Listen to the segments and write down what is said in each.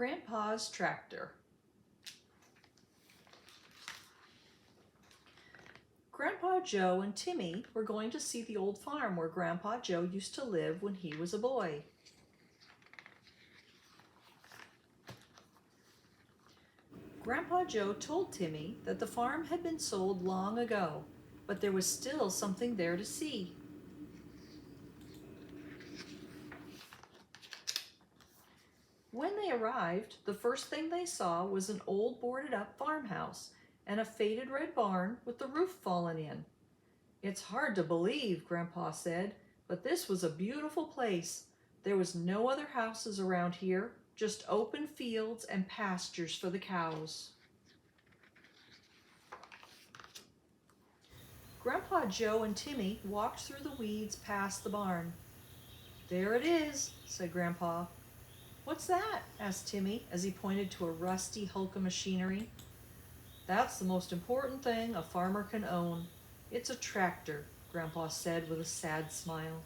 Grandpa's tractor. Grandpa Joe and Timmy were going to see the old farm where Grandpa Joe used to live when he was a boy. Grandpa Joe told Timmy that the farm had been sold long ago, but there was still something there to see. When they arrived, the first thing they saw was an old boarded-up farmhouse and a faded red barn with the roof fallen in. "It's hard to believe," Grandpa said, "but this was a beautiful place. There was no other houses around here, just open fields and pastures for the cows." Grandpa Joe and Timmy walked through the weeds past the barn. "There it is," said Grandpa. "What's that?" asked Timmy as he pointed to a rusty hulk of machinery. "That's the most important thing a farmer can own. It's a tractor," Grandpa said with a sad smile.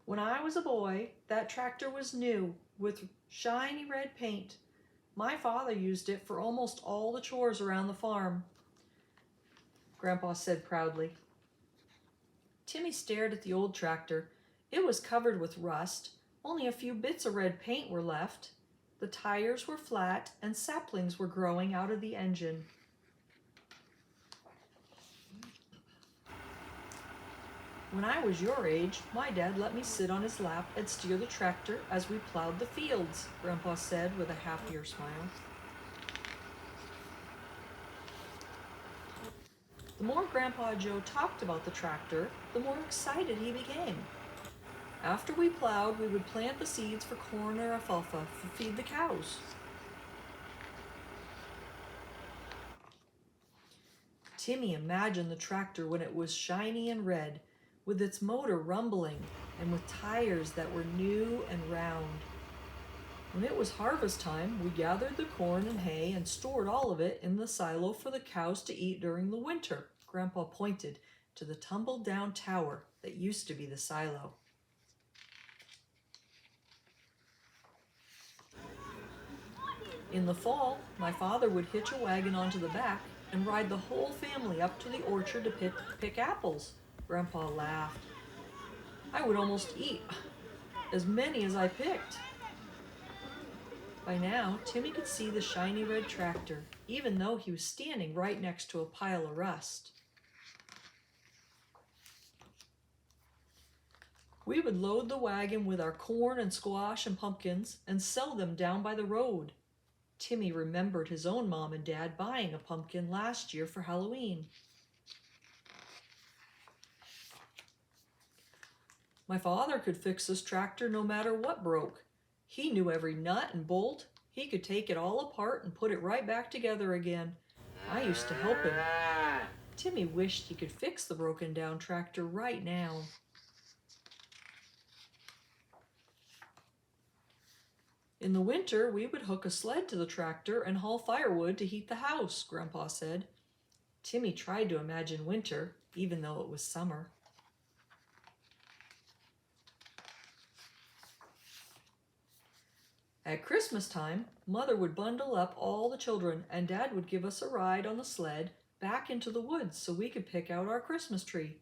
"When I was a boy, that tractor was new with shiny red paint. My father used it for almost all the chores around the farm," Grandpa said proudly. Timmy stared at the old tractor. It was covered with rust. Only a few bits of red paint were left. The tires were flat and saplings were growing out of the engine. "When I was your age, my dad let me sit on his lap and steer the tractor as we plowed the fields," Grandpa said with a happier smile. The more Grandpa Joe talked about the tractor, the more excited he became. "After we plowed, we would plant the seeds for corn or alfalfa to feed the cows." Timmy imagined the tractor when it was shiny and red, with its motor rumbling and with tires that were new and round. "When it was harvest time, we gathered the corn and hay and stored all of it in the silo for the cows to eat during the winter." Grandpa pointed to the tumbled-down tower that used to be the silo. "In the fall, my father would hitch a wagon onto the back and ride the whole family up to the orchard to pick apples." Grandpa laughed. "I would almost eat as many as I picked." By now, Timmy could see the shiny red tractor, even though he was standing right next to a pile of rust. "We would load the wagon with our corn and squash and pumpkins and sell them down by the road." Timmy remembered his own mom and dad buying a pumpkin last year for Halloween. "My father could fix this tractor no matter what broke. He knew every nut and bolt. He could take it all apart and put it right back together again. I used to help him." Timmy wished he could fix the broken down tractor right now. "In the winter, we would hook a sled to the tractor and haul firewood to heat the house," Grandpa said. Timmy tried to imagine winter, even though it was summer. "At Christmas time, Mother would bundle up all the children and Dad would give us a ride on the sled back into the woods so we could pick out our Christmas tree."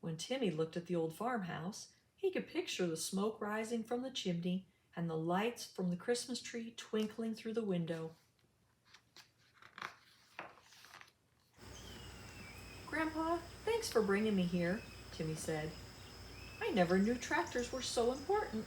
When Timmy looked at the old farmhouse, he could picture the smoke rising from the chimney and the lights from the Christmas tree twinkling through the window. "Grandpa, thanks for bringing me here," Timmy said. "I never knew tractors were so important."